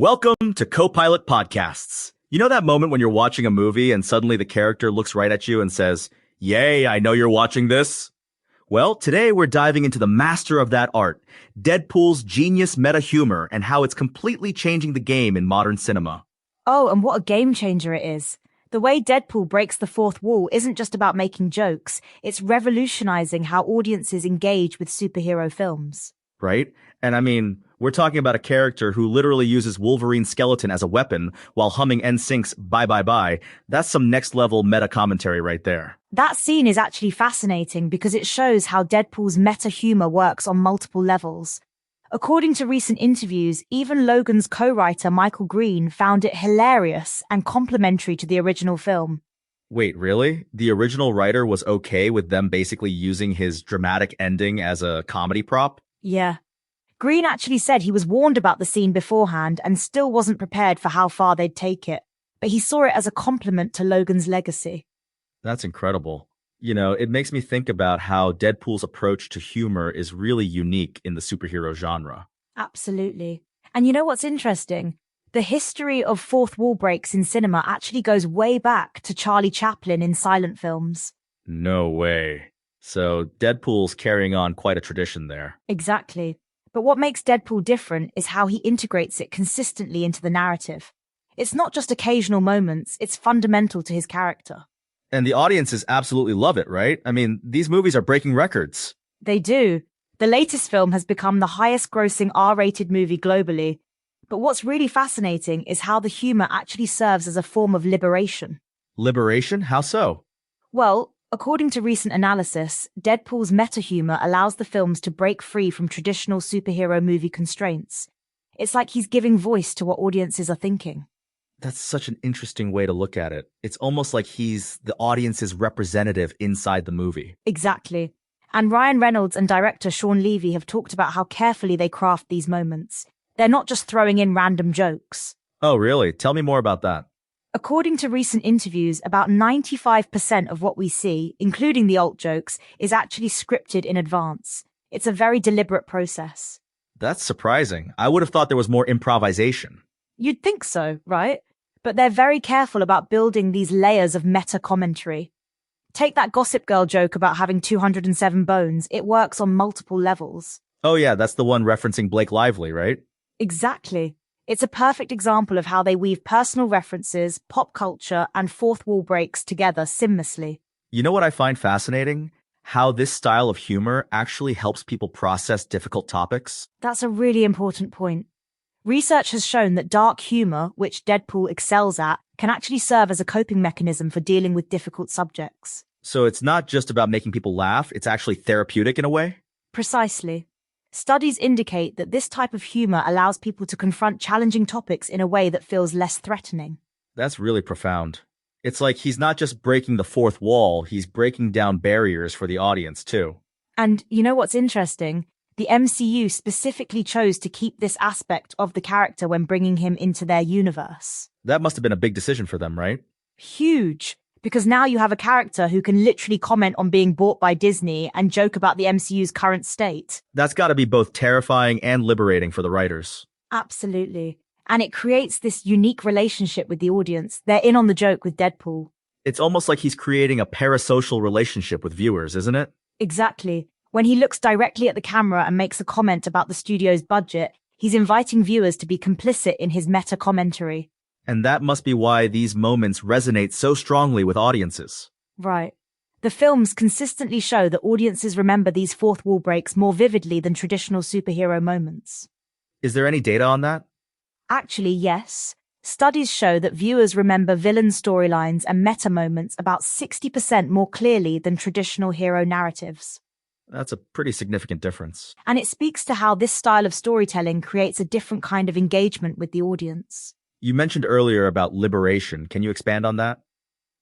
Welcome to Copilot Podcasts. You know that moment when you're watching a movie and suddenly the character looks right at you and says, "Yay, I know you're watching this"? Well, today we're diving into the master of that art, Deadpool's genius meta humor and how it's completely changing the game in modern cinema. Oh, and what a game changer it is. The way Deadpool breaks the fourth wall isn't just about making jokes, it's revolutionizing how audiences engage with superhero films. Right? And I mean, we're talking about a character who literally uses Wolverine's skeleton as a weapon while humming NSYNC's Bye Bye Bye. That's some next level meta commentary right there. That scene is actually fascinating because it shows how Deadpool's meta humor works on multiple levels. According to recent interviews, even Logan's co-writer Michael Green found it hilarious and complimentary to the original film. Wait, really? The original writer was okay with them basically using his dramatic ending as a comedy prop? Yeah. Green actually said he was warned about the scene beforehand and still wasn't prepared for how far they'd take it, but he saw it as a compliment to Logan's legacy. That's incredible. You know, it makes me think about how Deadpool's approach to humor is really unique in the superhero genre. Absolutely. And you know what's interesting? The history of fourth wall breaks in cinema actually goes way back to Charlie Chaplin in silent films. No way. So Deadpool's carrying on quite a tradition there. Exactly. But what makes Deadpool different is how he integrates it consistently into the narrative. It's not just occasional moments, it's fundamental to his character. And the audiences absolutely love it, right? I mean, these movies are breaking records. They do. The latest film has become the highest grossing R-rated movie globally. But what's really fascinating is how the humor actually serves as a form of liberation. Liberation? How so? Well, according to recent analysis, Deadpool's meta-humor allows the films to break free from traditional superhero movie constraints. It's like he's giving voice to what audiences are thinking. That's such an interesting way to look at it. It's almost like he's the audience's representative inside the movie. Exactly. And Ryan Reynolds and director Sean Levy have talked about how carefully they craft these moments. They're not just throwing in random jokes. Oh, really? Tell me more about that. According to recent interviews, about 95% of what we see, including the alt jokes, is actually scripted in advance. It's a very deliberate process. That's surprising. I would have thought there was more improvisation. You'd think so, right? But they're very careful about building these layers of meta commentary. Take that Gossip Girl joke about having 207 bones. It works on multiple levels. Oh yeah, that's the one referencing Blake Lively, right? Exactly. It's a perfect example of how they weave personal references, pop culture, and fourth wall breaks together seamlessly. You know what I find fascinating? How this style of humor actually helps people process difficult topics. That's a really important point. Research has shown that dark humor, which Deadpool excels at, can actually serve as a coping mechanism for dealing with difficult subjects. So it's not just about making people laugh, it's actually therapeutic in a way? Precisely. Studies indicate that this type of humor allows people to confront challenging topics in a way that feels less threatening. That's really profound. It's like he's not just breaking the fourth wall, he's breaking down barriers for the audience, too. And you know what's interesting? The MCU specifically chose to keep this aspect of the character when bringing him into their universe. That must have been a big decision for them, right? Huge. Because now you have a character who can literally comment on being bought by Disney and joke about the MCU's current state. That's got to be both terrifying and liberating for the writers. Absolutely. And it creates this unique relationship with the audience. They're in on the joke with Deadpool. It's almost like he's creating a parasocial relationship with viewers, isn't it? Exactly. When he looks directly at the camera and makes a comment about the studio's budget, he's inviting viewers to be complicit in his meta commentary. And that must be why these moments resonate so strongly with audiences. Right. The films consistently show that audiences remember these fourth wall breaks more vividly than traditional superhero moments. Is there any data on that? Actually, yes. Studies show that viewers remember villain storylines and meta moments about 60% more clearly than traditional hero narratives. That's a pretty significant difference. And it speaks to how this style of storytelling creates a different kind of engagement with the audience. You mentioned earlier about liberation. Can you expand on that?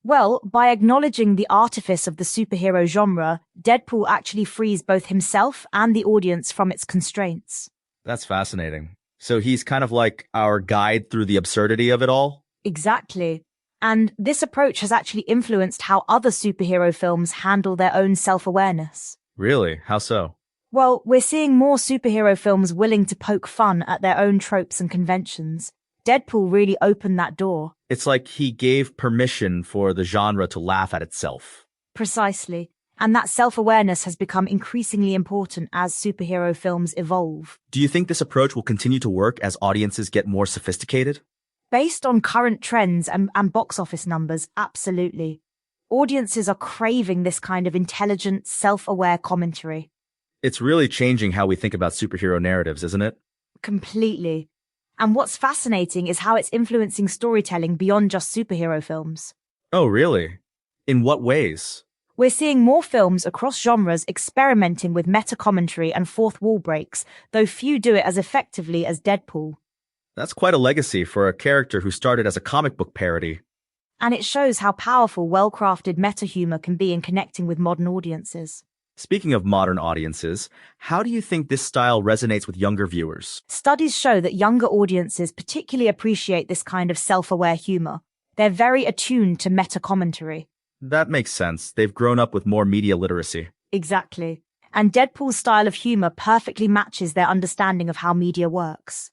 Well, by acknowledging the artifice of the superhero genre, Deadpool actually frees both himself and the audience from its constraints. That's fascinating. So he's kind of like our guide through the absurdity of it all? Exactly. And this approach has actually influenced how other superhero films handle their own self-awareness. Really? How so? Well, we're seeing more superhero films willing to poke fun at their own tropes and conventions. Deadpool really opened that door. It's like he gave permission for the genre to laugh at itself. Precisely. And that self-awareness has become increasingly important as superhero films evolve. Do you think this approach will continue to work as audiences get more sophisticated? Based on current trends and box office numbers, absolutely. Audiences are craving this kind of intelligent, self-aware commentary. It's really changing how we think about superhero narratives, isn't it? Completely. And what's fascinating is how it's influencing storytelling beyond just superhero films. Oh, really? In what ways? We're seeing more films across genres experimenting with meta-commentary and fourth wall breaks, though few do it as effectively as Deadpool. That's quite a legacy for a character who started as a comic book parody. And it shows how powerful well-crafted meta-humor can be in connecting with modern audiences. Speaking of modern audiences, how do you think this style resonates with younger viewers? Studies show that younger audiences particularly appreciate this kind of self-aware humor. They're very attuned to meta-commentary. That makes sense. They've grown up with more media literacy. Exactly. And Deadpool's style of humor perfectly matches their understanding of how media works.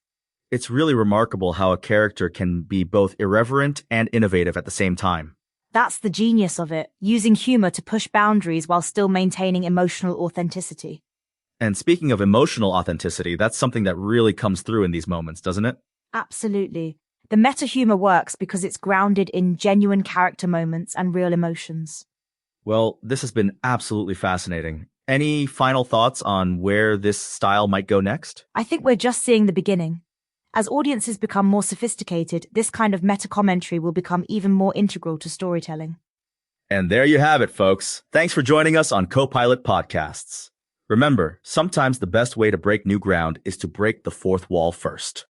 It's really remarkable how a character can be both irreverent and innovative at the same time. That's the genius of it, using humor to push boundaries while still maintaining emotional authenticity. And speaking of emotional authenticity, that's something that really comes through in these moments, doesn't it? Absolutely. The meta-humor works because it's grounded in genuine character moments and real emotions. Well, this has been absolutely fascinating. Any final thoughts on where this style might go next? I think we're just seeing the beginning. As audiences become more sophisticated, this kind of meta-commentary will become even more integral to storytelling. And there you have it, folks. Thanks for joining us on Copilot Podcasts. Remember, sometimes the best way to break new ground is to break the fourth wall first.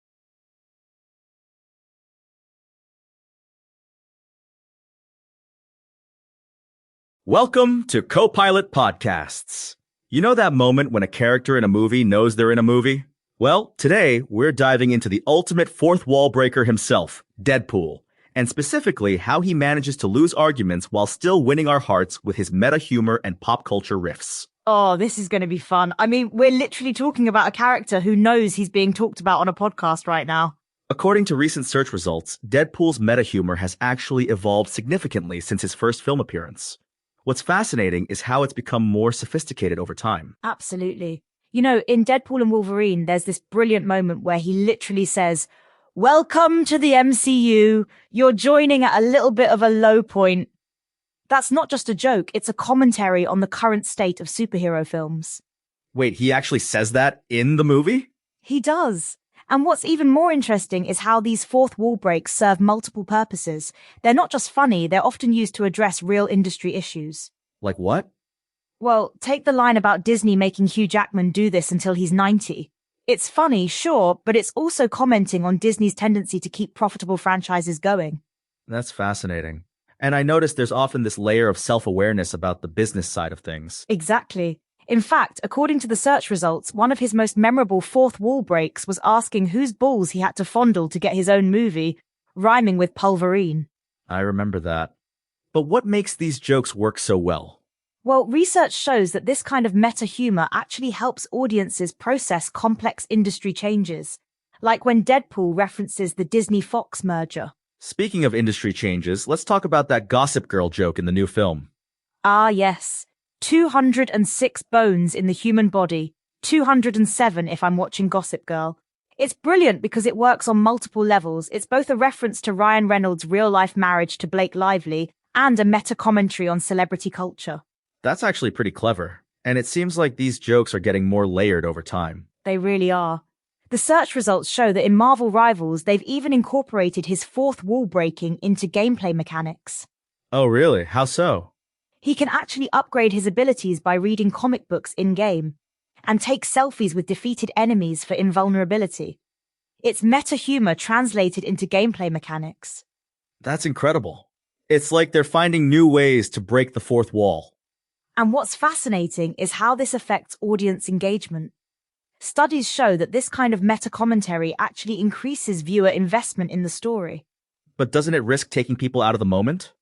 Welcome to Copilot Podcasts. You know that moment when a character in a movie knows they're in a movie? Well, today we're diving into the ultimate fourth wall breaker himself, Deadpool, and specifically how he manages to lose arguments while still winning our hearts with his meta humor and pop culture riffs. Oh, this is going to be fun. I mean, we're literally talking about a character who knows he's being talked about on a podcast right now. According to recent search results, Deadpool's meta humor has actually evolved significantly since his first film appearance. What's fascinating is how it's become more sophisticated over time. Absolutely. You know, in Deadpool and Wolverine, there's this brilliant moment where he literally says, "Welcome to the MCU. You're joining at a little bit of a low point." That's not just a joke, it's a commentary on the current state of superhero films. Wait, he actually says that in the movie? He does. And what's even more interesting is how these fourth wall breaks serve multiple purposes. They're not just funny, they're often used to address real industry issues. Like what? Well, take the line about Disney making Hugh Jackman do this until he's 90. It's funny, sure, but it's also commenting on Disney's tendency to keep profitable franchises going. That's fascinating. And I noticed there's often this layer of self-awareness about the business side of things. Exactly. In fact, according to the search results, one of his most memorable fourth wall breaks was asking whose balls he had to fondle to get his own movie, rhyming with Pulverine. I remember that. But what makes these jokes work so well? Well, research shows that this kind of meta-humor actually helps audiences process complex industry changes, like when Deadpool references the Disney-Fox merger. Speaking of industry changes, let's talk about that Gossip Girl joke in the new film. Ah, yes. 206 bones in the human body, 207 if I'm watching Gossip Girl. It's brilliant because it works on multiple levels. It's both a reference to Ryan Reynolds' real-life marriage to Blake Lively and a meta-commentary on celebrity culture. That's actually pretty clever, and it seems like these jokes are getting more layered over time. They really are. The search results show that in Marvel Rivals, they've even incorporated his fourth wall breaking into gameplay mechanics. Oh, really? How so? He can actually upgrade his abilities by reading comic books in-game and take selfies with defeated enemies for invulnerability. It's meta-humor translated into gameplay mechanics. That's incredible. It's like they're finding new ways to break the fourth wall. And what's fascinating is how this affects audience engagement. Studies show that this kind of meta-commentary actually increases viewer investment in the story. But doesn't it risk taking people out of the moment?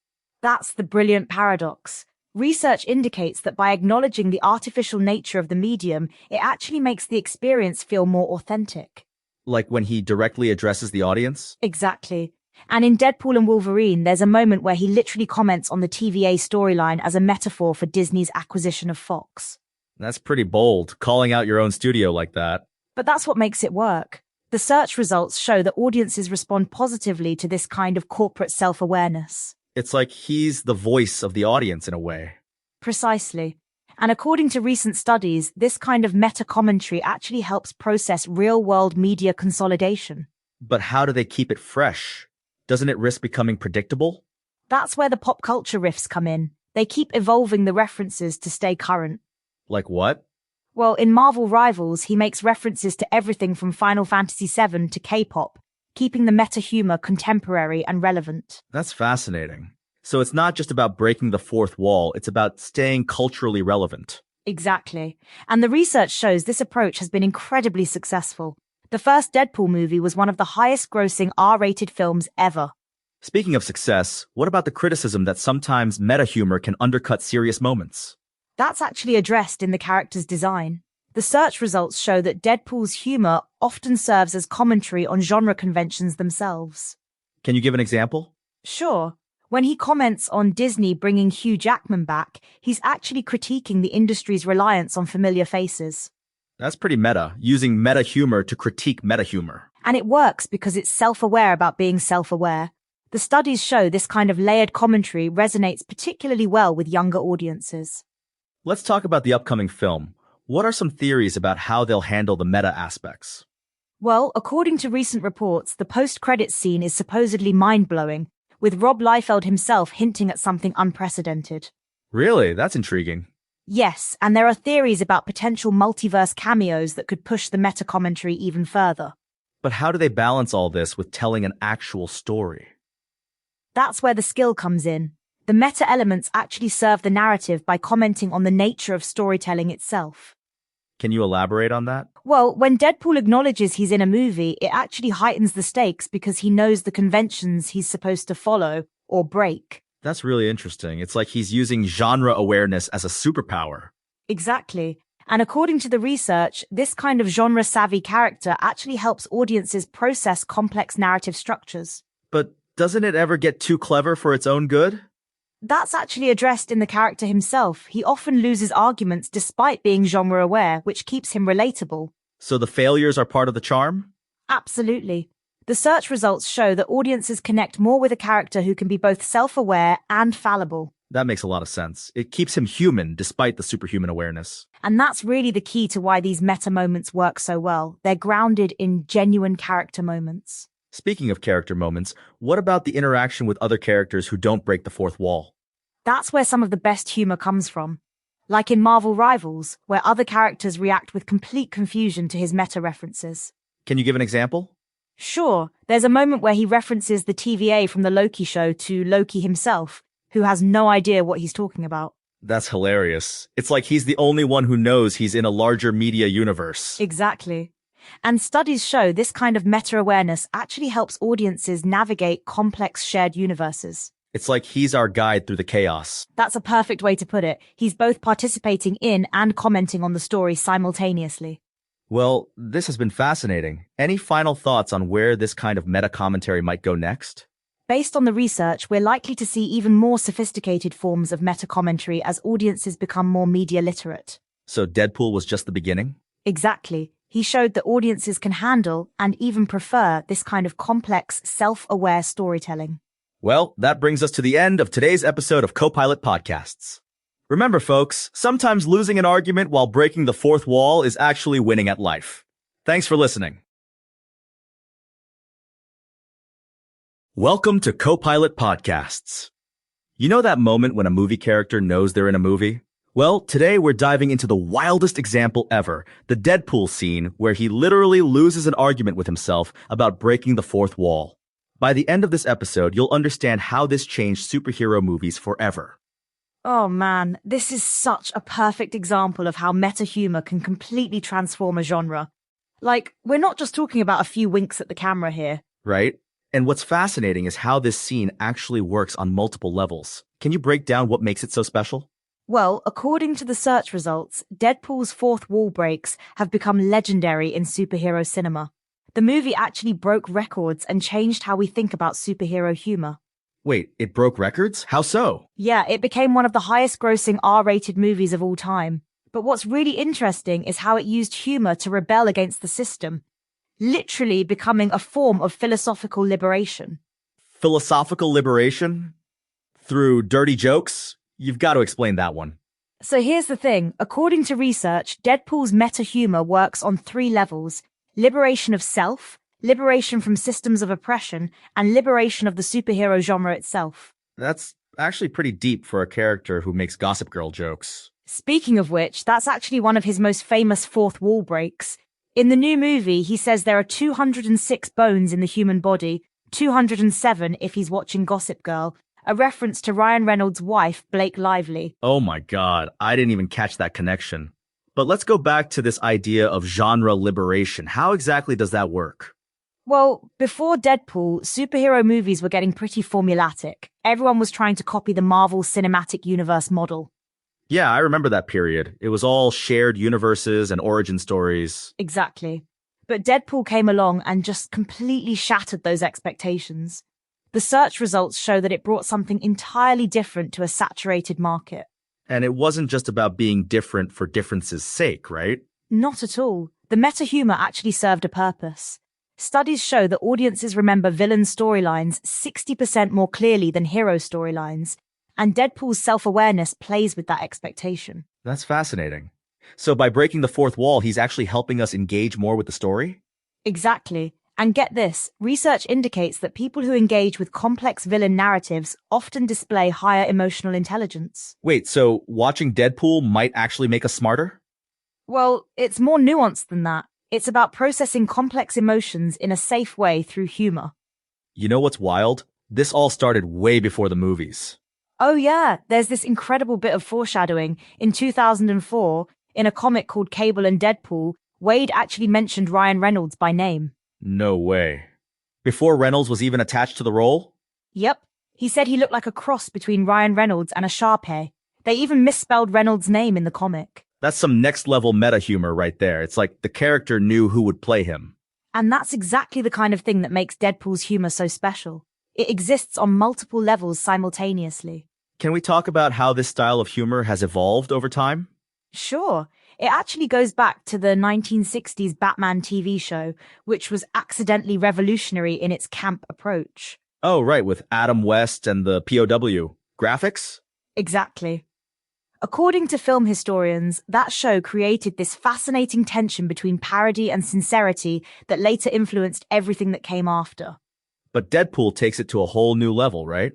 That's the brilliant paradox. Research indicates that by acknowledging the artificial nature of the medium, it actually makes the experience feel more authentic. Like when he directly addresses the audience? Exactly. And in Deadpool and Wolverine, there's a moment where he literally comments on the TVA storyline as a metaphor for Disney's acquisition of Fox. That's pretty bold, calling out your own studio like that. But that's what makes it work. The search results show that audiences respond positively to this kind of corporate self-awareness. It's like he's the voice of the audience in a way. Precisely. And according to recent studies, this kind of meta-commentary actually helps process real-world media consolidation. But how do they keep it fresh? Doesn't it risk becoming predictable? That's where the pop culture riffs come in. They keep evolving the references to stay current. Like what? Well, in Marvel Rivals, he makes references to everything from Final Fantasy VII to K-pop, keeping the meta humor contemporary and relevant. That's fascinating. So it's not just about breaking the fourth wall, it's about staying culturally relevant. Exactly. And the research shows this approach has been incredibly successful. The first Deadpool movie was one of the highest-grossing R-rated films ever. Speaking of success, what about the criticism that sometimes meta-humor can undercut serious moments? That's actually addressed in the character's design. The search results show that Deadpool's humor often serves as commentary on genre conventions themselves. Can you give an example? Sure. When he comments on Disney bringing Hugh Jackman back, he's actually critiquing the industry's reliance on familiar faces. That's pretty meta, using meta-humor to critique meta-humor. And it works because it's self-aware about being self-aware. The studies show this kind of layered commentary resonates particularly well with younger audiences. Let's talk about the upcoming film. What are some theories about how they'll handle the meta aspects? Well, according to recent reports, the post-credits scene is supposedly mind-blowing, with Rob Liefeld himself hinting at something unprecedented. Really? That's intriguing. Yes, and there are theories about potential multiverse cameos that could push the meta-commentary even further. But how do they balance all this with telling an actual story? That's where the skill comes in. The meta elements actually serve the narrative by commenting on the nature of storytelling itself. Can you elaborate on that? Well, when Deadpool acknowledges he's in a movie, it actually heightens the stakes because he knows the conventions he's supposed to follow or break. That's really interesting. It's like he's using genre awareness as a superpower. Exactly. And according to the research, this kind of genre-savvy character actually helps audiences process complex narrative structures. But doesn't it ever get too clever for its own good? That's actually addressed in the character himself. He often loses arguments despite being genre-aware, which keeps him relatable. So the failures are part of the charm? Absolutely. The search results show that audiences connect more with a character who can be both self-aware and fallible. That makes a lot of sense. It keeps him human despite the superhuman awareness. And that's really the key to why these meta moments work so well. They're grounded in genuine character moments. Speaking of character moments, what about the interaction with other characters who don't break the fourth wall? That's where some of the best humor comes from. Like in Marvel Rivals, where other characters react with complete confusion to his meta references. Can you give an example? Sure, there's a moment where he references the TVA from the Loki show to Loki himself, who has no idea what he's talking about. That's hilarious. It's like he's the only one who knows he's in a larger media universe. Exactly. And studies show this kind of meta-awareness actually helps audiences navigate complex shared universes. It's like he's our guide through the chaos. That's a perfect way to put it. He's both participating in and commenting on the story simultaneously. Well, this has been fascinating. Any final thoughts on where this kind of meta-commentary might go next? Based on the research, we're likely to see even more sophisticated forms of meta-commentary as audiences become more media literate. So Deadpool was just the beginning? Exactly. He showed that audiences can handle and even prefer this kind of complex, self-aware storytelling. Well, that brings us to the end of today's episode of Copilot Podcasts. Remember, folks, sometimes losing an argument while breaking the fourth wall is actually winning at life. Thanks for listening. Welcome to Copilot Podcasts. You know that moment when a movie character knows they're in a movie? Well, today we're diving into the wildest example ever, the Deadpool scene where he literally loses an argument with himself about breaking the fourth wall. By the end of this episode, you'll understand how this changed superhero movies forever. Oh man, this is such a perfect example of how meta-humor can completely transform a genre. Like, we're not just talking about a few winks at the camera here. Right? And what's fascinating is how this scene actually works on multiple levels. Can you break down what makes it so special? Well, according to the search results, Deadpool's fourth wall breaks have become legendary in superhero cinema. The movie actually broke records and changed how we think about superhero humor. Wait, it broke records? How so? Yeah, it became one of the highest grossing R-rated movies of all time. But what's really interesting is how it used humor to rebel against the system, literally becoming a form of philosophical liberation. Philosophical liberation? Through dirty jokes? You've got to explain that one. So here's the thing. According to research, Deadpool's meta-humor works on 3 levels: liberation of self, liberation from systems of oppression, and liberation of the superhero genre itself. That's actually pretty deep for a character who makes Gossip Girl jokes. Speaking of which, that's actually one of his most famous fourth wall breaks. In the new movie, he says there are 206 bones in the human body, 207 if he's watching Gossip Girl, a reference to Ryan Reynolds' wife, Blake Lively. Oh my god, I didn't even catch that connection. But let's go back to this idea of genre liberation. How exactly does that work? Well, before Deadpool, superhero movies were getting pretty formulatic. Everyone was trying to copy the Marvel Cinematic Universe model. Yeah, I remember that period. It was all shared universes and origin stories. Exactly. But Deadpool came along and just completely shattered those expectations. The search results show that it brought something entirely different to a saturated market. And it wasn't just about being different for difference's sake, right? Not at all. The meta-humor actually served a purpose. Studies show that audiences remember villain storylines 60% more clearly than hero storylines, and Deadpool's self-awareness plays with that expectation. That's fascinating. So by breaking the fourth wall, he's actually helping us engage more with the story? Exactly. And get this, research indicates that people who engage with complex villain narratives often display higher emotional intelligence. Wait, so watching Deadpool might actually make us smarter? Well, it's more nuanced than that. It's about processing complex emotions in a safe way through humor. You know what's wild? This all started way before the movies. Oh yeah, there's this incredible bit of foreshadowing. In 2004, in a comic called Cable and Deadpool, Wade actually mentioned Ryan Reynolds by name. No way. Before Reynolds was even attached to the role? Yep. He said he looked like a cross between Ryan Reynolds and a Sharpay. They even misspelled Reynolds' name in the comic. That's some next-level meta-humor right there. It's like the character knew who would play him. And that's exactly the kind of thing that makes Deadpool's humor so special. It exists on multiple levels simultaneously. Can we talk about how this style of humor has evolved over time? Sure. It actually goes back to the 1960s Batman TV show, which was accidentally revolutionary in its camp approach. Oh, right, with Adam West and the POW. Graphics? Exactly. According to film historians, that show created this fascinating tension between parody and sincerity that later influenced everything that came after. But Deadpool takes it to a whole new level, right?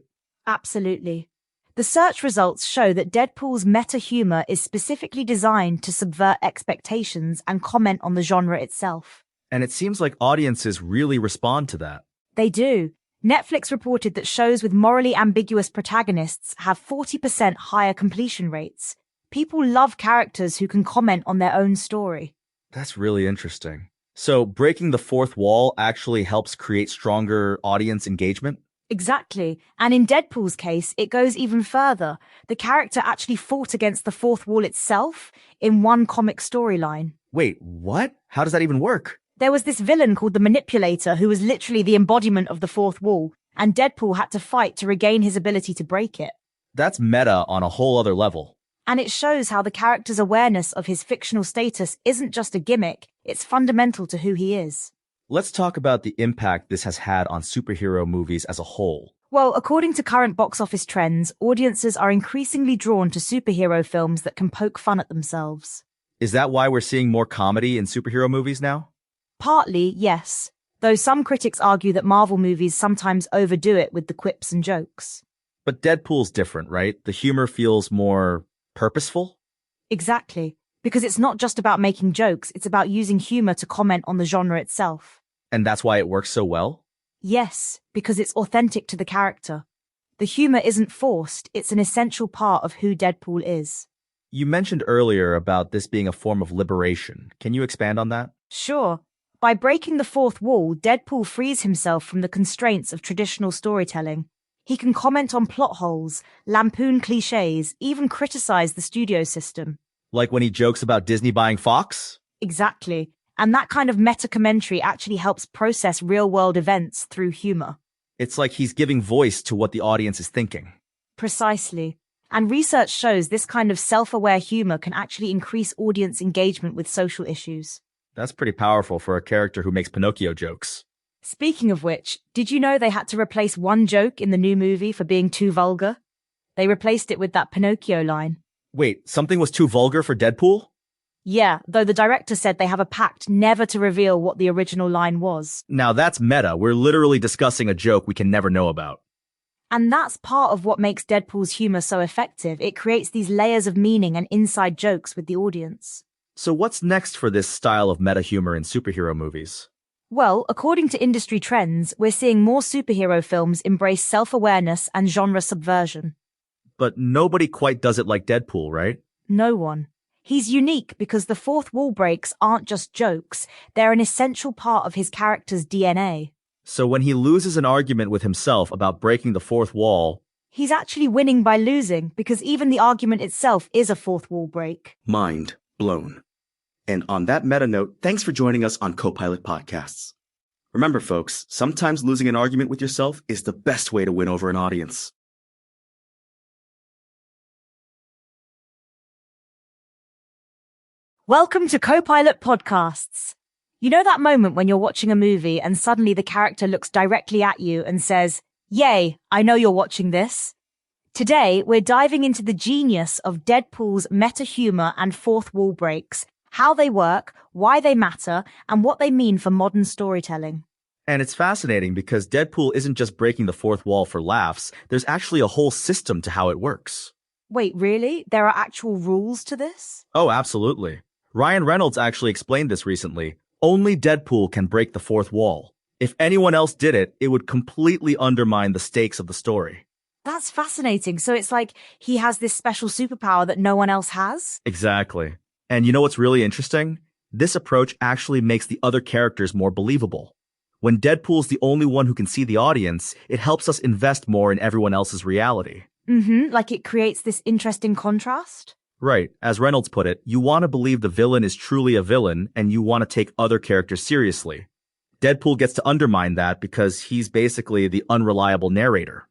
Absolutely. The search results show that Deadpool's meta-humor is specifically designed to subvert expectations and comment on the genre itself. And it seems like audiences really respond to that. They do. Netflix reported that shows with morally ambiguous protagonists have 40% higher completion rates. People love characters who can comment on their own story. That's really interesting. So breaking the fourth wall actually helps create stronger audience engagement? Exactly. And in Deadpool's case, it goes even further. The character actually fought against the fourth wall itself in one comic storyline. Wait, what? How does that even work? There was this villain called the Manipulator who was literally the embodiment of the fourth wall, and Deadpool had to fight to regain his ability to break it. That's meta on a whole other level. And it shows how the character's awareness of his fictional status isn't just a gimmick, it's fundamental to who he is. Let's talk about the impact this has had on superhero movies as a whole. Well, according to current box office trends, audiences are increasingly drawn to superhero films that can poke fun at themselves. Is that why we're seeing more comedy in superhero movies now? Partly, yes, though some critics argue that Marvel movies sometimes overdo it with the quips and jokes. But Deadpool's different, right? The humor feels more purposeful? Exactly. Because it's not just about making jokes, it's about using humor to comment on the genre itself. And that's why it works so well? Yes, because it's authentic to the character. The humor isn't forced, it's an essential part of who Deadpool is. You mentioned earlier about this being a form of liberation. Can you expand on that? Sure. By breaking the fourth wall, Deadpool frees himself from the constraints of traditional storytelling. He can comment on plot holes, lampoon cliches, even criticize the studio system. Like when he jokes about Disney buying Fox? Exactly. And that kind of meta-commentary actually helps process real-world events through humor. It's like he's giving voice to what the audience is thinking. Precisely. And research shows this kind of self-aware humor can actually increase audience engagement with social issues. That's pretty powerful for a character who makes Pinocchio jokes. Speaking of which, did you know they had to replace one joke in the new movie for being too vulgar? They replaced it with that Pinocchio line. Wait, something was too vulgar for Deadpool? Yeah, though the director said they have a pact never to reveal what the original line was. Now that's meta. We're literally discussing a joke we can never know about. And that's part of what makes Deadpool's humor so effective. It creates these layers of meaning and inside jokes with the audience. So what's next for this style of meta humor in superhero movies? Well, according to industry trends, we're seeing more superhero films embrace self-awareness and genre subversion. But nobody quite does it like Deadpool, right? No one. He's unique because the fourth wall breaks aren't just jokes, they're an essential part of his character's DNA. So when he loses an argument with himself about breaking the fourth wall, he's actually winning by losing because even the argument itself is a fourth wall break. Mind blown. And on that meta note, thanks for joining us on Copilot Podcasts. Remember, folks, sometimes losing an argument with yourself is the best way to win over an audience. Welcome to Copilot Podcasts. You know that moment when you're watching a movie and suddenly the character looks directly at you and says, "Yay, I know you're watching this." Today, we're diving into the genius of Deadpool's meta humor and fourth wall breaks, how they work, why they matter, and what they mean for modern storytelling. and it's fascinating because Deadpool isn't just breaking the fourth wall for laughs, there's actually a whole system to how it works. Wait, really? There are actual rules to this? Oh, absolutely. Ryan Reynolds actually explained this recently. Only Deadpool can break the fourth wall. If anyone else did it, it would completely undermine the stakes of the story. That's fascinating. So it's like he has this special superpower that no one else has? Exactly. And you know what's really interesting? This approach actually makes the other characters more believable. When Deadpool's the only one who can see the audience, it helps us invest more in everyone else's reality. Like it creates this interesting contrast? Right. As Reynolds put it, you want to believe the villain is truly a villain, and you want to take other characters seriously. Deadpool gets to undermine that because he's basically the unreliable narrator.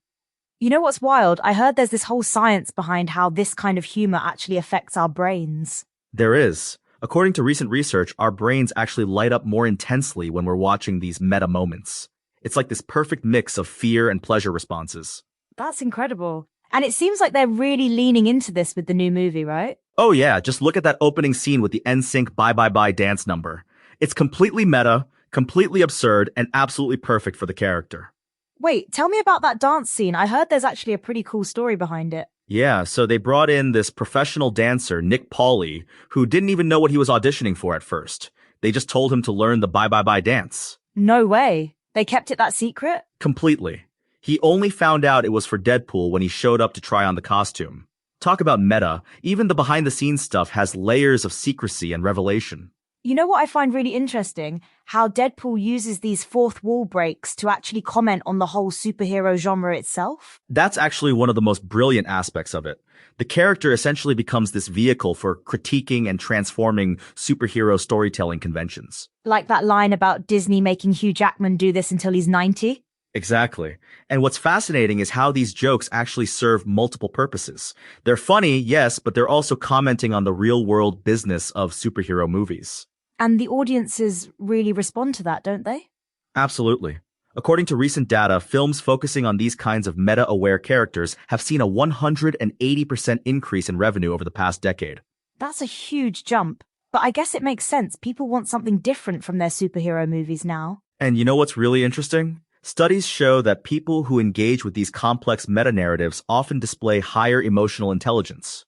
You know what's wild? I heard there's this whole science behind how this kind of humor actually affects our brains. There is. According to recent research, our brains actually light up more intensely when we're watching these meta moments. It's like this perfect mix of fear and pleasure responses. That's incredible. And it seems like they're really leaning into this with the new movie, right? Oh yeah, just look at that opening scene with the NSYNC Bye Bye Bye dance number. It's completely meta, completely absurd, and absolutely perfect for the character. Wait, tell me about that dance scene. I heard there's actually a pretty cool story behind it. Yeah, so they brought in this professional dancer, Nick Pauli, who didn't even know what he was auditioning for at first. They just told him to learn the Bye Bye Bye dance. No way. They kept it that secret? Completely. He only found out it was for Deadpool when he showed up to try on the costume. Talk about meta, even the behind-the-scenes stuff has layers of secrecy and revelation. You know what I find really interesting? How Deadpool uses these fourth wall breaks to actually comment on the whole superhero genre itself. That's actually one of the most brilliant aspects of it. The character essentially becomes this vehicle for critiquing and transforming superhero storytelling conventions. Like that line about Disney making Hugh Jackman do this until he's 90. Exactly. And what's fascinating is how these jokes actually serve multiple purposes. They're funny, yes, but they're also commenting on the real-world business of superhero movies. And the audiences really respond to that, don't they? Absolutely. According to recent data, films focusing on these kinds of meta-aware characters have seen a 180% increase in revenue over the past decade. That's a huge jump. But I guess it makes sense. People want something different from their superhero movies now. And you know what's really interesting? Studies show that people who engage with these complex meta-narratives often display higher emotional intelligence.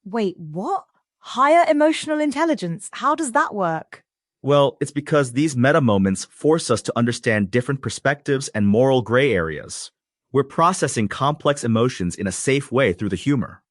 Wait, what? Higher emotional intelligence? How does that work? Well, it's because these meta moments force us to understand different perspectives and moral gray areas. We're processing complex emotions in a safe way through the humor.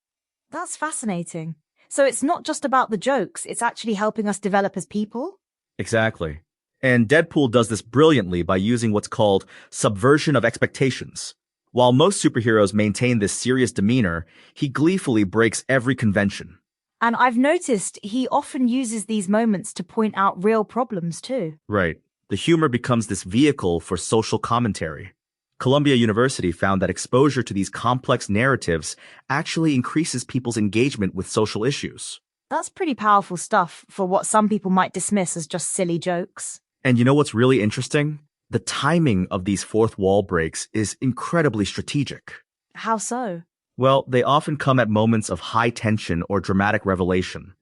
That's fascinating. So it's not just about the jokes, it's actually helping us develop as people? Exactly. And Deadpool does this brilliantly by using what's called subversion of expectations. While most superheroes maintain this serious demeanor, he gleefully breaks every convention. And I've noticed he often uses these moments to point out real problems too. Right. The humor becomes this vehicle for social commentary. Columbia University found that exposure to these complex narratives actually increases people's engagement with social issues. That's pretty powerful stuff for what some people might dismiss as just silly jokes. And you know what's really interesting? The timing of these fourth wall breaks is incredibly strategic. How so? Well, they often come at moments of high tension or dramatic revelation.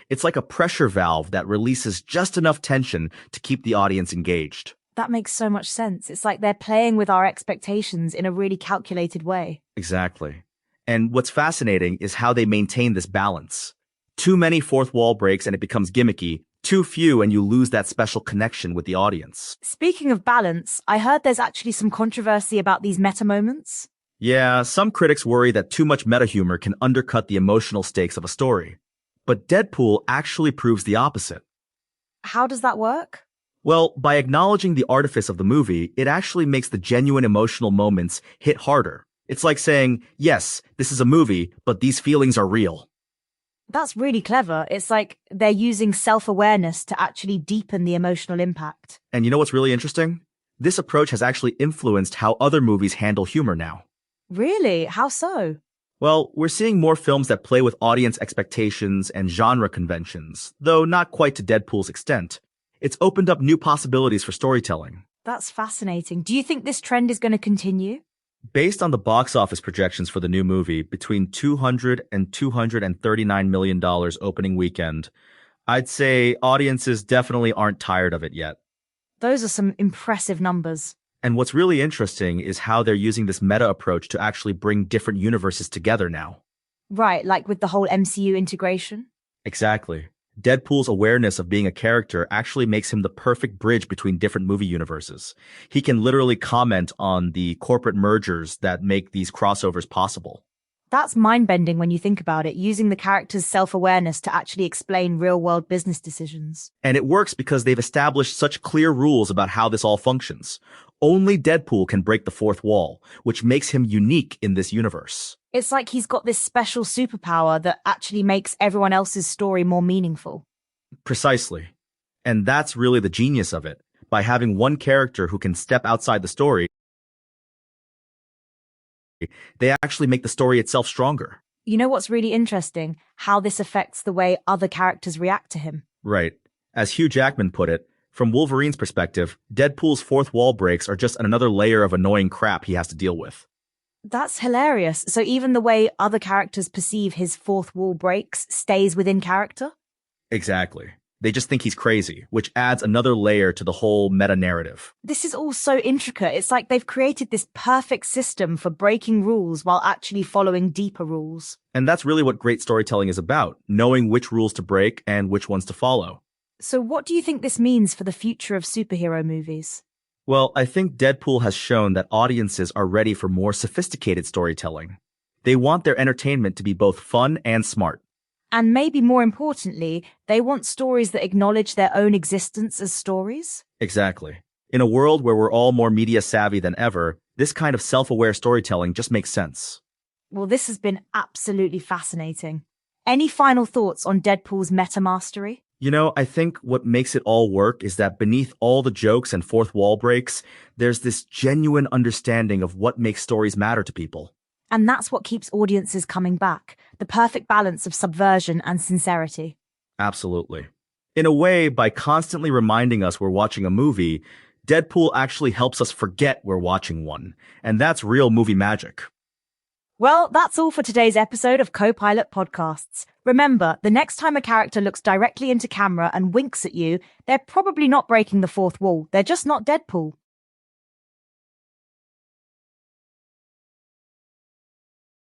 It's like a pressure valve that releases just enough tension to keep the audience engaged. That makes so much sense. It's like they're playing with our expectations in a really calculated way. Exactly. And what's fascinating is how they maintain this balance. Too many fourth wall breaks and it becomes gimmicky. Too few and you lose that special connection with the audience. Speaking of balance, I heard there's actually some controversy about these meta moments. Yeah, some critics worry that too much meta humor can undercut the emotional stakes of a story. But Deadpool actually proves the opposite. How does that work? Well, by acknowledging the artifice of the movie, it actually makes the genuine emotional moments hit harder. It's like saying, yes, this is a movie, but these feelings are real. That's really clever. It's like they're using self-awareness to actually deepen the emotional impact. And you know what's really interesting? This approach has actually influenced how other movies handle humor now. Really? How so? Well, we're seeing more films that play with audience expectations and genre conventions, though not quite to Deadpool's extent. It's opened up new possibilities for storytelling. That's fascinating. Do you think this trend is going to continue? Based on the box office projections for the new movie, between $200 and $239 million opening weekend, I'd say audiences definitely aren't tired of it yet. Those are some impressive numbers. And what's really interesting is how they're using this meta approach to actually bring different universes together now. Right, like with the whole MCU integration? Exactly. Deadpool's awareness of being a character actually makes him the perfect bridge between different movie universes. He can literally comment on the corporate mergers that make these crossovers possible. That's mind-bending when you think about it, using the character's self-awareness to actually explain real-world business decisions. And it works because they've established such clear rules about how this all functions. Only Deadpool can break the fourth wall, which makes him unique in this universe. It's like he's got this special superpower that actually makes everyone else's story more meaningful. Precisely. And that's really the genius of it. By having one character who can step outside the story, they actually make the story itself stronger. You know what's really interesting? How this affects the way other characters react to him. Right. As Hugh Jackman put it, from Wolverine's perspective, Deadpool's fourth wall breaks are just another layer of annoying crap he has to deal with. That's hilarious. So even the way other characters perceive his fourth wall breaks stays within character? Exactly. They just think he's crazy, which adds another layer to the whole meta-narrative. This is all so intricate. It's like they've created this perfect system for breaking rules while actually following deeper rules. And that's really what great storytelling is about, knowing which rules to break and which ones to follow. So what do you think this means for the future of superhero movies? Well, I think Deadpool has shown that audiences are ready for more sophisticated storytelling. They want their entertainment to be both fun and smart. And maybe more importantly, they want stories that acknowledge their own existence as stories? Exactly. In a world where we're all more media savvy than ever, this kind of self-aware storytelling just makes sense. Well, this has been absolutely fascinating. Any final thoughts on Deadpool's meta mastery? You know, I think what makes it all work is that beneath all the jokes and fourth wall breaks, there's this genuine understanding of what makes stories matter to people. And that's what keeps audiences coming back, the perfect balance of subversion and sincerity. Absolutely. In a way, by constantly reminding us we're watching a movie, Deadpool actually helps us forget we're watching one. And that's real movie magic. Well, that's all for today's episode of Co-Pilot Podcasts. Remember, the next time a character looks directly into camera and winks at you, they're probably not breaking the fourth wall. They're just not Deadpool.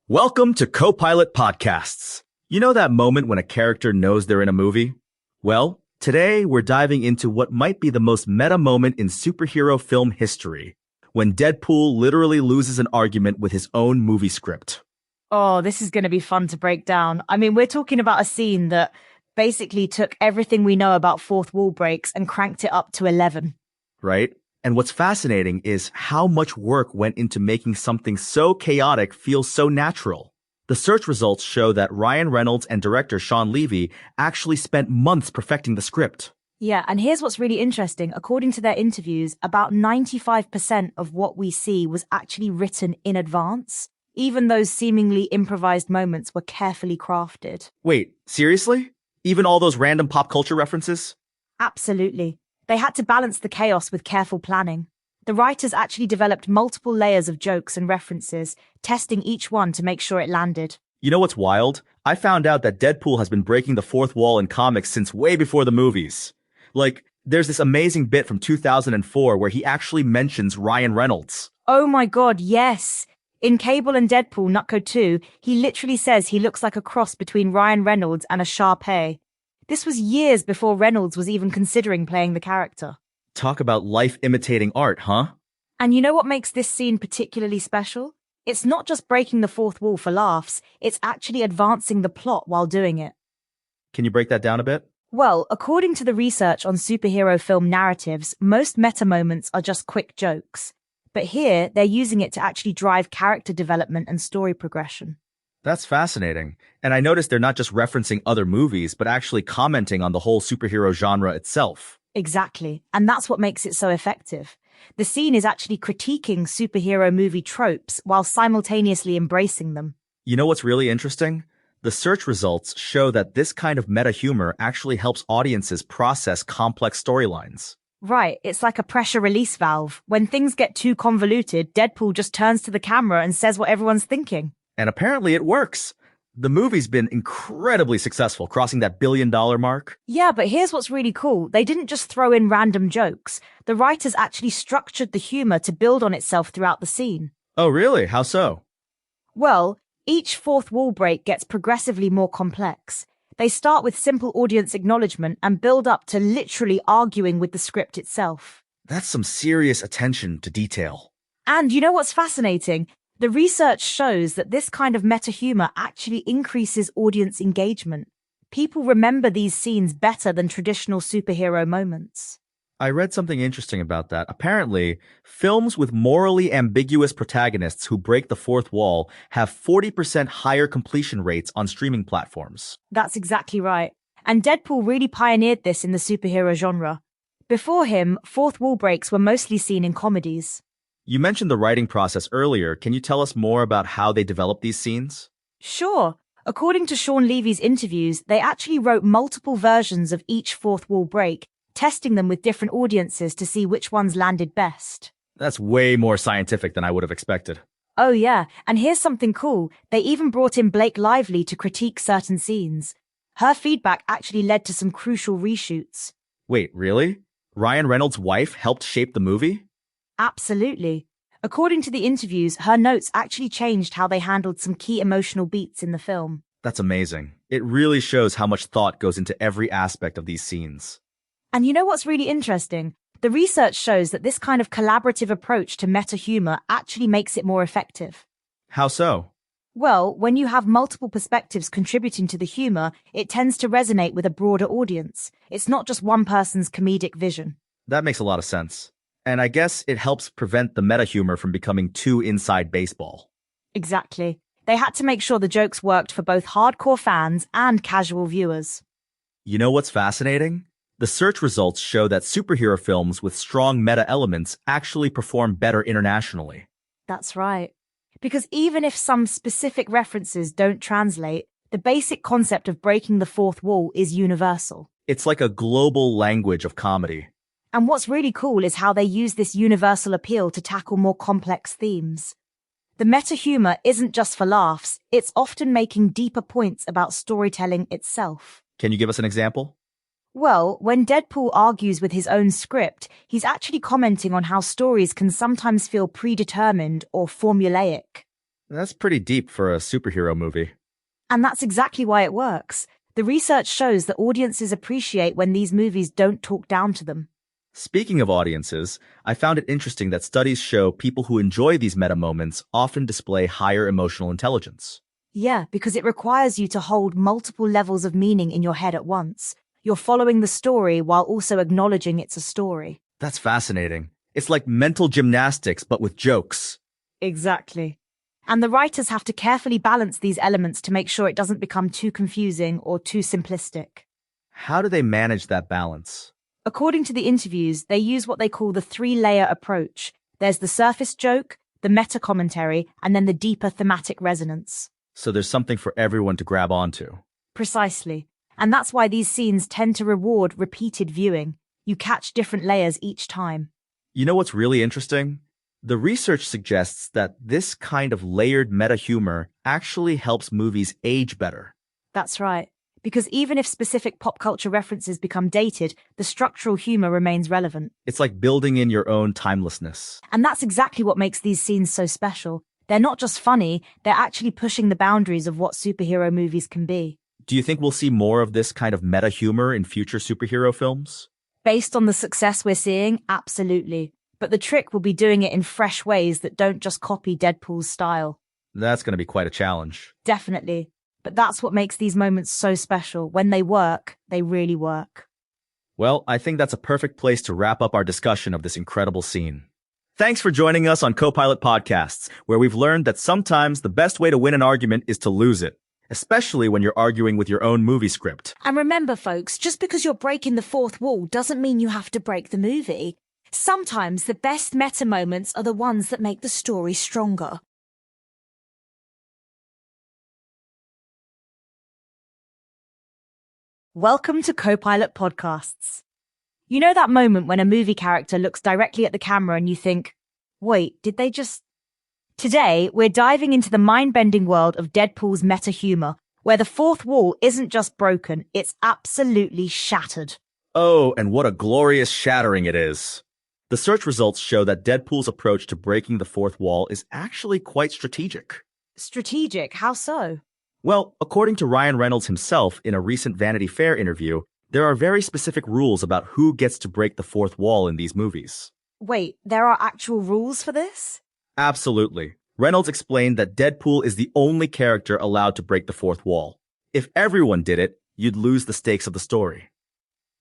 Welcome to Co-Pilot Podcasts. You know that moment when a character knows they're in a movie? Well, today we're diving into what might be the most meta moment in superhero film history, when Deadpool literally loses an argument with his own movie script. Oh, this is going to be fun to break down. I mean, we're talking about a scene that basically took everything we know about fourth wall breaks and cranked it up to 11. Right? And what's fascinating is how much work went into making something so chaotic feel so natural. The The search results show that Ryan Reynolds and director Sean Levy actually spent months perfecting the script. Yeah, and here's what's really interesting. According to their interviews, about 95% of what we see was actually written in advance. Even those seemingly improvised moments were carefully crafted. Wait, seriously? Even all those random pop culture references? Absolutely. They had to balance the chaos with careful planning. The writers actually developed multiple layers of jokes and references, testing each one to make sure it landed. You know what's wild? I found out that Deadpool has been breaking the fourth wall in comics since way before the movies. Like, there's this amazing bit from 2004 where he actually mentions Ryan Reynolds. Oh my god, yes! In Cable and Deadpool Nutco 2, he literally says he looks like a cross between Ryan Reynolds and a Shar-Pei. This was years before Reynolds was even considering playing the character. Talk about life imitating art, huh? And you know what makes this scene particularly special? It's not just breaking the fourth wall for laughs, it's actually advancing the plot while doing it. Can you break that down a bit? Well, according to the research on superhero film narratives, most meta moments are just quick jokes. But here, they're using it to actually drive character development and story progression. That's fascinating. And I noticed they're not just referencing other movies, but actually commenting on the whole superhero genre itself. Exactly. And that's what makes it so effective. The scene is actually critiquing superhero movie tropes while simultaneously embracing them. You know what's really interesting? The search results show that this kind of meta humor actually helps audiences process complex storylines. Right, it's like a pressure release valve. When things get too convoluted, Deadpool just turns to the camera and says what everyone's thinking. And apparently it works. The movie's been incredibly successful, crossing that $1 billion mark. Yeah, but here's what's really cool. They didn't just throw in random jokes. The writers actually structured the humor to build on itself throughout the scene. Oh, really? How so? Well, each fourth wall break gets progressively more complex. They start with simple audience acknowledgement and build up to literally arguing with the script itself. That's some serious attention to detail. And you know what's fascinating? The research shows that this kind of meta humor actually increases audience engagement. People remember these scenes better than traditional superhero moments. I read something interesting about that. Apparently, films with morally ambiguous protagonists who break the fourth wall have 40% higher completion rates on streaming platforms. That's exactly right. And Deadpool really pioneered this in the superhero genre. Before him, fourth wall breaks were mostly seen in comedies. You mentioned the writing process earlier. Can you tell us more about how they developed these scenes? Sure. According to Sean Levy's interviews, they actually wrote multiple versions of each fourth wall break, testing them with different audiences to see which ones landed best. That's way more scientific than I would have expected. Oh yeah, and here's something cool. They even brought in Blake Lively to critique certain scenes. Her feedback actually led to some crucial reshoots. Wait, really? Ryan Reynolds' wife helped shape the movie? Absolutely. According to the interviews, her notes actually changed how they handled some key emotional beats in the film. That's amazing. It really shows how much thought goes into every aspect of these scenes. And you know what's really interesting? The research shows that this kind of collaborative approach to meta humor actually makes it more effective. How so? Well, when you have multiple perspectives contributing to the humor, it tends to resonate with a broader audience. It's not just one person's comedic vision. That makes a lot of sense. And I guess it helps prevent the meta humor from becoming too inside baseball. Exactly. They had to make sure the jokes worked for both hardcore fans and casual viewers. You know what's fascinating? The search results show that superhero films with strong meta elements actually perform better internationally. That's right. Because even if some specific references don't translate, the basic concept of breaking the fourth wall is universal. It's like a global language of comedy. And what's really cool is how they use this universal appeal to tackle more complex themes. The meta humor isn't just for laughs, it's often making deeper points about storytelling itself. Can you give us an example? Well, when Deadpool argues with his own script, he's actually commenting on how stories can sometimes feel predetermined or formulaic. That's pretty deep for a superhero movie. And that's exactly why it works. The research shows that audiences appreciate when these movies don't talk down to them. Speaking of audiences, I found it interesting that studies show people who enjoy these meta moments often display higher emotional intelligence. Yeah, because it requires you to hold multiple levels of meaning in your head at once. You're following the story while also acknowledging it's a story. That's fascinating. It's like mental gymnastics, but with jokes. Exactly. And the writers have to carefully balance these elements to make sure it doesn't become too confusing or too simplistic. How do they manage that balance? According to the interviews, they use what they call the three-layer approach. There's the surface joke, the meta-commentary, and then the deeper thematic resonance. So there's something for everyone to grab onto. Precisely. And that's why these scenes tend to reward repeated viewing. You catch different layers each time. You know what's really interesting? The research suggests that this kind of layered meta-humor actually helps movies age better. That's right. Because even if specific pop culture references become dated, the structural humor remains relevant. It's like building in your own timelessness. And that's exactly what makes these scenes so special. They're not just funny, they're actually pushing the boundaries of what superhero movies can be. Do you think we'll see more of this kind of meta-humor in future superhero films? Based on the success we're seeing, absolutely. But the trick will be doing it in fresh ways that don't just copy Deadpool's style. That's going to be quite a challenge. Definitely. But that's what makes these moments so special. When they work, they really work. Well, I think that's a perfect place to wrap up our discussion of this incredible scene. Thanks for joining us on Copilot Podcasts, where we've learned that sometimes the best way to win an argument is to lose it, especially when you're arguing with your own movie script. And remember, folks, just because you're breaking the fourth wall doesn't mean you have to break the movie. Sometimes the best meta moments are the ones that make the story stronger. Welcome to Copilot Podcasts. You know that moment when a movie character looks directly at the camera and you think, wait, did they just... Today, we're diving into the mind-bending world of Deadpool's meta-humor, where the fourth wall isn't just broken, it's absolutely shattered. Oh, and what a glorious shattering it is. The search results show that Deadpool's approach to breaking the fourth wall is actually quite strategic. Strategic? How so? Well, according to Ryan Reynolds himself in a recent Vanity Fair interview, there are very specific rules about who gets to break the fourth wall in these movies. Wait, there are actual rules for this? Absolutely. Reynolds explained that Deadpool is the only character allowed to break the fourth wall. If everyone did it, you'd lose the stakes of the story.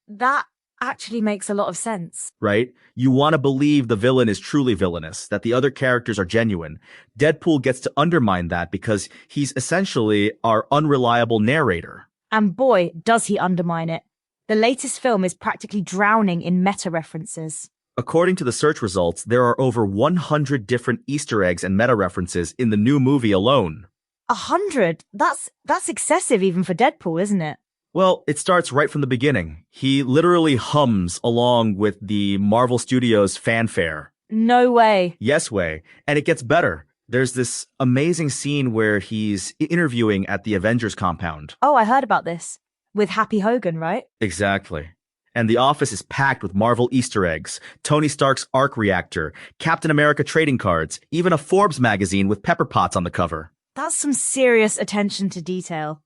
That actually makes a lot of sense. Right? You want to believe the villain is truly villainous, that the other characters are genuine. Deadpool gets to undermine that because he's essentially our unreliable narrator. And boy, does he undermine it. The latest film is practically drowning in meta references. According to the search results, there are over 100 different Easter eggs and meta references in the new movie alone. 100? That's excessive even for Deadpool, isn't it? Well, it starts right from the beginning. He literally hums along with the Marvel Studios fanfare. No way. Yes way. And it gets better. There's this amazing scene where he's interviewing at the Avengers compound. Oh, I heard about this. With Happy Hogan, right? Exactly. And the office is packed with Marvel Easter eggs, Tony Stark's arc reactor, Captain America trading cards, even a Forbes magazine with pepper pots on the cover. That's some serious attention to detail.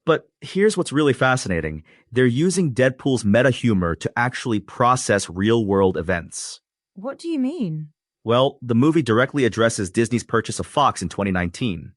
But here's what's really fascinating. They're using Deadpool's meta humor to actually process real-world events. What do you mean? Well, the movie directly addresses Disney's purchase of Fox in 2019.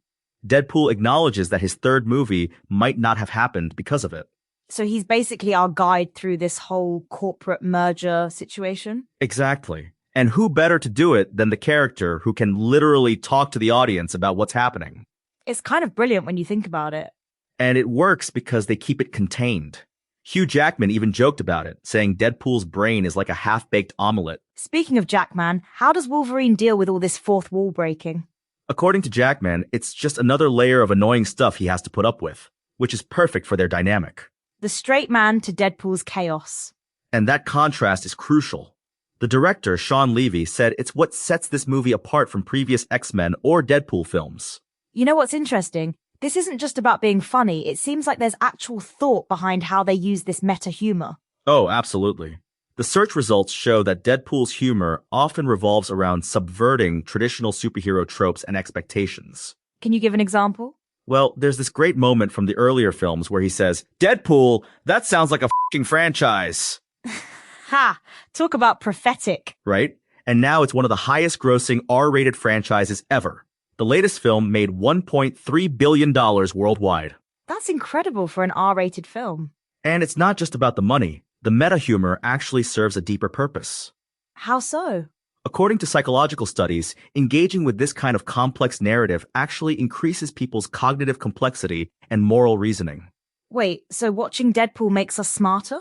Deadpool acknowledges that his third movie might not have happened because of it. So he's basically our guide through this whole corporate merger situation? Exactly. And who better to do it than the character who can literally talk to the audience about what's happening? It's kind of brilliant when you think about it. And it works because they keep it contained. Hugh Jackman even joked about it, saying Deadpool's brain is like a half-baked omelet. Speaking of Jackman, how does Wolverine deal with all this fourth wall breaking? According to Jackman, it's just another layer of annoying stuff he has to put up with, which is perfect for their dynamic. The straight man to Deadpool's chaos. And that contrast is crucial. The director, Sean Levy, said it's what sets this movie apart from previous X-Men or Deadpool films. You know what's interesting? This isn't just about being funny. It seems like there's actual thought behind how they use this meta humor. Oh, absolutely. The search results show that Deadpool's humor often revolves around subverting traditional superhero tropes and expectations. Can you give an example? Well, there's this great moment from the earlier films where he says, Deadpool, that sounds like a f***ing franchise. Ha! Talk about prophetic. Right? And now it's one of the highest grossing R-rated franchises ever. The latest film made $1.3 billion worldwide. That's incredible for an R-rated film. And it's not just about the money. The meta humor actually serves a deeper purpose. How so? According to psychological studies, engaging with this kind of complex narrative actually increases people's cognitive complexity and moral reasoning. Wait, so watching Deadpool makes us smarter?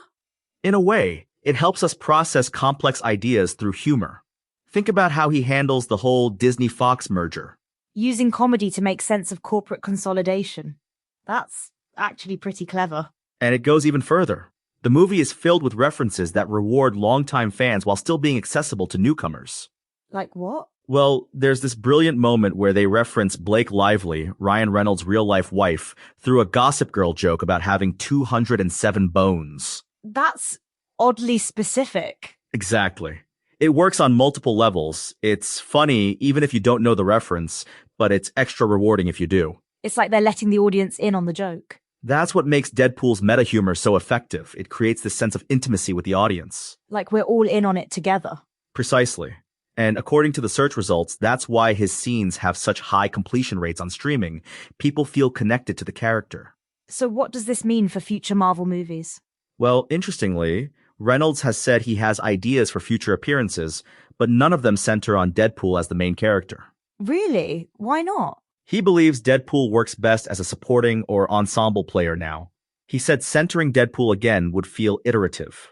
In a way, it helps us process complex ideas through humor. Think about how he handles the whole Disney-Fox merger. Using comedy to make sense of corporate consolidation. That's actually pretty clever. And it goes even further. The movie is filled with references that reward longtime fans while still being accessible to newcomers. Like what? Well, there's this brilliant moment where they reference Blake Lively, Ryan Reynolds' real-life wife, through a Gossip Girl joke about having 207 bones. That's oddly specific. Exactly. It works on multiple levels. It's funny even if you don't know the reference, but it's extra rewarding if you do. It's like they're letting the audience in on the joke. That's what makes Deadpool's meta humor so effective. It creates this sense of intimacy with the audience. Like we're all in on it together. Precisely. And according to the search results, that's why his scenes have such high completion rates on streaming. People feel connected to the character. So what does this mean for future Marvel movies? Well, interestingly, Reynolds has said he has ideas for future appearances, but none of them center on Deadpool as the main character. Really? Why not? He believes Deadpool works best as a supporting or ensemble player now. He said centering Deadpool again would feel iterative.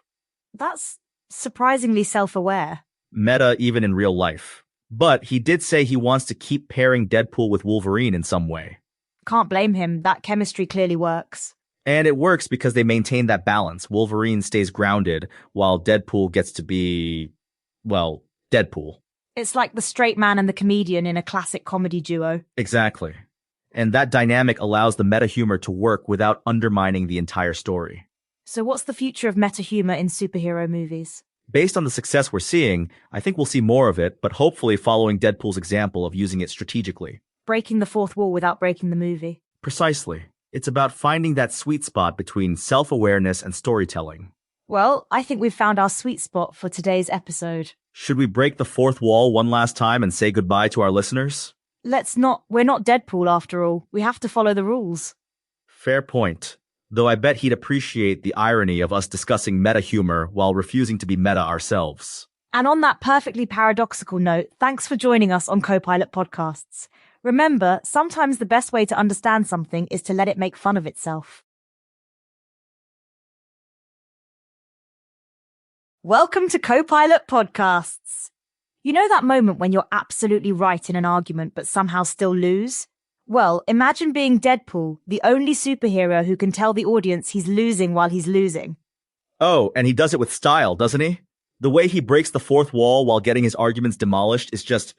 That's surprisingly self-aware. Meta even in real life. But he did say he wants to keep pairing Deadpool with Wolverine in some way. Can't blame him. That chemistry clearly works. And it works because they maintain that balance. Wolverine stays grounded while Deadpool gets to be, well, Deadpool. It's like the straight man and the comedian in a classic comedy duo. Exactly. And that dynamic allows the meta humor to work without undermining the entire story. So what's the future of meta humor in superhero movies? Based on the success we're seeing, I think we'll see more of it, but hopefully following Deadpool's example of using it strategically. Breaking the fourth wall without breaking the movie. Precisely. It's about finding that sweet spot between self-awareness and storytelling. Well, I think we've found our sweet spot for today's episode. Should we break the fourth wall one last time and say goodbye to our listeners? Let's not. We're not Deadpool after all. We have to follow the rules. Fair point. Though I bet he'd appreciate the irony of us discussing meta humor while refusing to be meta ourselves. And on that perfectly paradoxical note, thanks for joining us on Copilot Podcasts. Remember, sometimes the best way to understand something is to let it make fun of itself. Welcome to Copilot Podcasts. You know that moment when you're absolutely right in an argument but somehow still lose? Well, imagine being Deadpool, the only superhero who can tell the audience he's losing while he's losing. Oh, and he does it with style, doesn't he? The way he breaks the fourth wall while getting his arguments demolished is just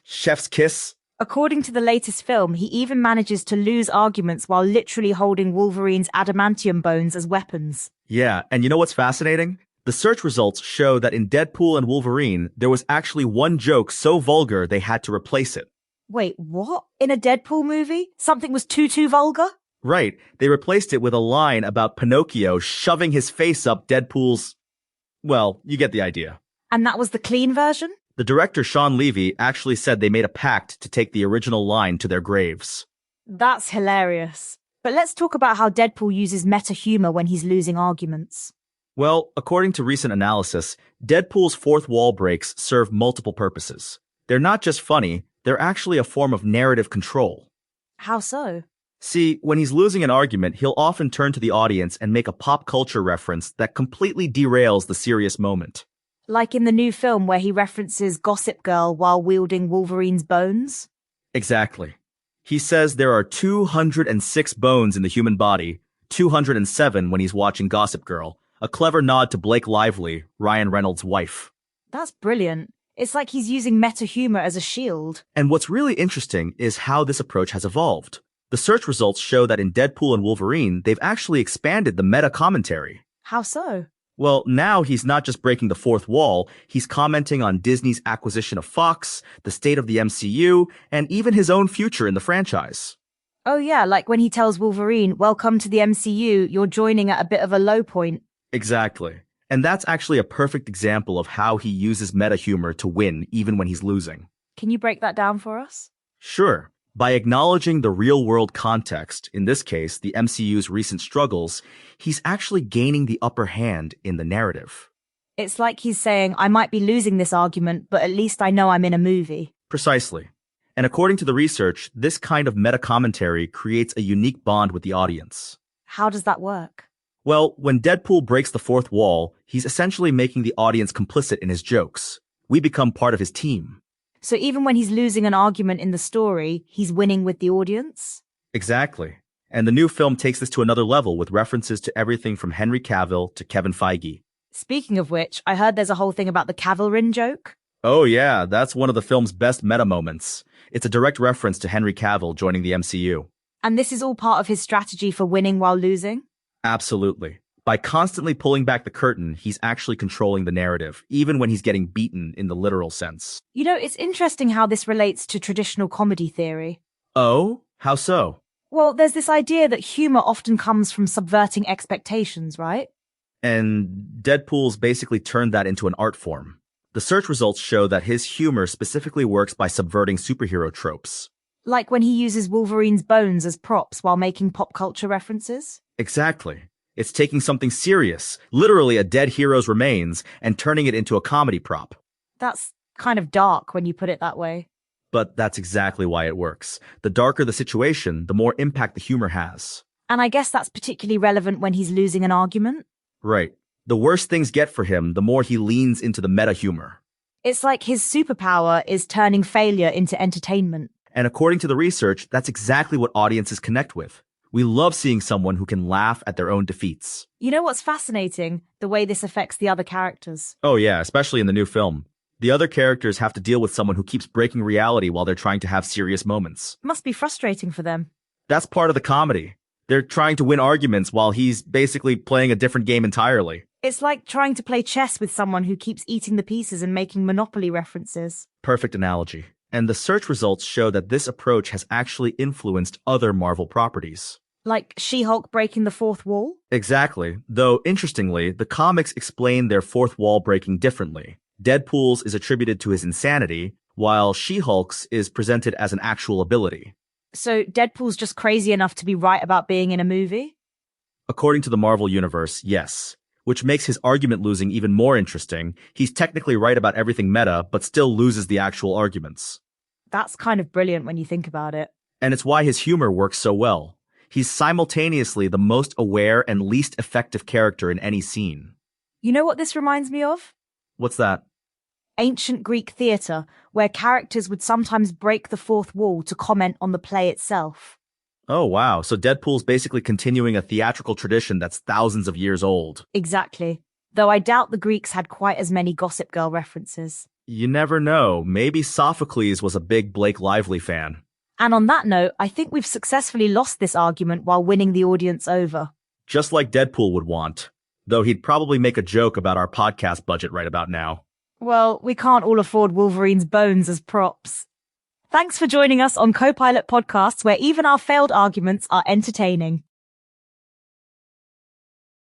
chef's kiss. According to the latest film, he even manages to lose arguments while literally holding Wolverine's adamantium bones as weapons. Yeah, and you know what's fascinating? The search results show that in Deadpool and Wolverine, there was actually one joke so vulgar they had to replace it. Wait, what? In a Deadpool movie? Something was too vulgar? Right, they replaced it with a line about Pinocchio shoving his face up Deadpool's... Well, you get the idea. And that was the clean version? The director, Sean Levy, actually said they made a pact to take the original line to their graves. That's hilarious. But let's talk about how Deadpool uses meta humor when he's losing arguments. Well, according to recent analysis, Deadpool's fourth wall breaks serve multiple purposes. They're not just funny, they're actually a form of narrative control. How so? See, when he's losing an argument, he'll often turn to the audience and make a pop culture reference that completely derails the serious moment. Like in the new film where he references Gossip Girl while wielding Wolverine's bones? Exactly. He says there are 206 bones in the human body, 207 when he's watching Gossip Girl, a clever nod to Blake Lively, Ryan Reynolds' wife. That's brilliant. It's like he's using meta humor as a shield. And what's really interesting is how this approach has evolved. The search results show that in Deadpool and Wolverine, they've actually expanded the meta commentary. How so? Well, now he's not just breaking the fourth wall, he's commenting on Disney's acquisition of Fox, the state of the MCU, and even his own future in the franchise. Oh yeah, like when he tells Wolverine, welcome to the MCU, you're joining at a bit of a low point. Exactly. And that's actually a perfect example of how he uses meta humor to win even when he's losing. Can you break that down for us? Sure. By acknowledging the real-world context, in this case, the MCU's recent struggles, he's actually gaining the upper hand in the narrative. It's like he's saying, I might be losing this argument, but at least I know I'm in a movie. Precisely. And according to the research, this kind of meta-commentary creates a unique bond with the audience. How does that work? Well, when Deadpool breaks the fourth wall, he's essentially making the audience complicit in his jokes. We become part of his team. So even when he's losing an argument in the story, he's winning with the audience? Exactly. And the new film takes this to another level with references to everything from Henry Cavill to Kevin Feige. Speaking of which, I heard there's a whole thing about the Cavill joke. Oh yeah, that's one of the film's best meta moments. It's a direct reference to Henry Cavill joining the MCU. And this is all part of his strategy for winning while losing? Absolutely. By constantly pulling back the curtain, he's actually controlling the narrative, even when he's getting beaten in the literal sense. You know, it's interesting how this relates to traditional comedy theory. Oh? How so? Well, there's this idea that humor often comes from subverting expectations, right? And Deadpool's basically turned that into an art form. The search results show that his humor specifically works by subverting superhero tropes. Like when he uses Wolverine's bones as props while making pop culture references? Exactly. It's taking something serious, literally a dead hero's remains, and turning it into a comedy prop. That's kind of dark when you put it that way. But that's exactly why it works. The darker the situation, the more impact the humor has. And I guess that's particularly relevant when he's losing an argument. Right. The worse things get for him, the more he leans into the meta humor. It's like his superpower is turning failure into entertainment. And according to the research, that's exactly what audiences connect with. We love seeing someone who can laugh at their own defeats. You know what's fascinating? The way this affects the other characters. Oh yeah, especially in the new film. The other characters have to deal with someone who keeps breaking reality while they're trying to have serious moments. Must be frustrating for them. That's part of the comedy. They're trying to win arguments while he's basically playing a different game entirely. It's like trying to play chess with someone who keeps eating the pieces and making Monopoly references. Perfect analogy. And the search results show that this approach has actually influenced other Marvel properties. Like She-Hulk breaking the fourth wall? Exactly. Though, interestingly, the comics explain their fourth wall breaking differently. Deadpool's is attributed to his insanity, while She-Hulk's is presented as an actual ability. So Deadpool's just crazy enough to be right about being in a movie? According to the Marvel Universe, yes. Which makes his argument losing even more interesting. He's technically right about everything meta, but still loses the actual arguments. That's kind of brilliant when you think about it. And it's why his humor works so well. He's simultaneously the most aware and least effective character in any scene. You know what this reminds me of? What's that? Ancient Greek theatre, where characters would sometimes break the fourth wall to comment on the play itself. Oh, wow. So Deadpool's basically continuing a theatrical tradition that's thousands of years old. Exactly. Though I doubt the Greeks had quite as many Gossip Girl references. You never know. Maybe Sophocles was a big Blake Lively fan. And on that note, I think we've successfully lost this argument while winning the audience over. Just like Deadpool would want. Though he'd probably make a joke about our podcast budget right about now. Well, we can't all afford Wolverine's bones as props. Thanks for joining us on Copilot Podcasts, where even our failed arguments are entertaining.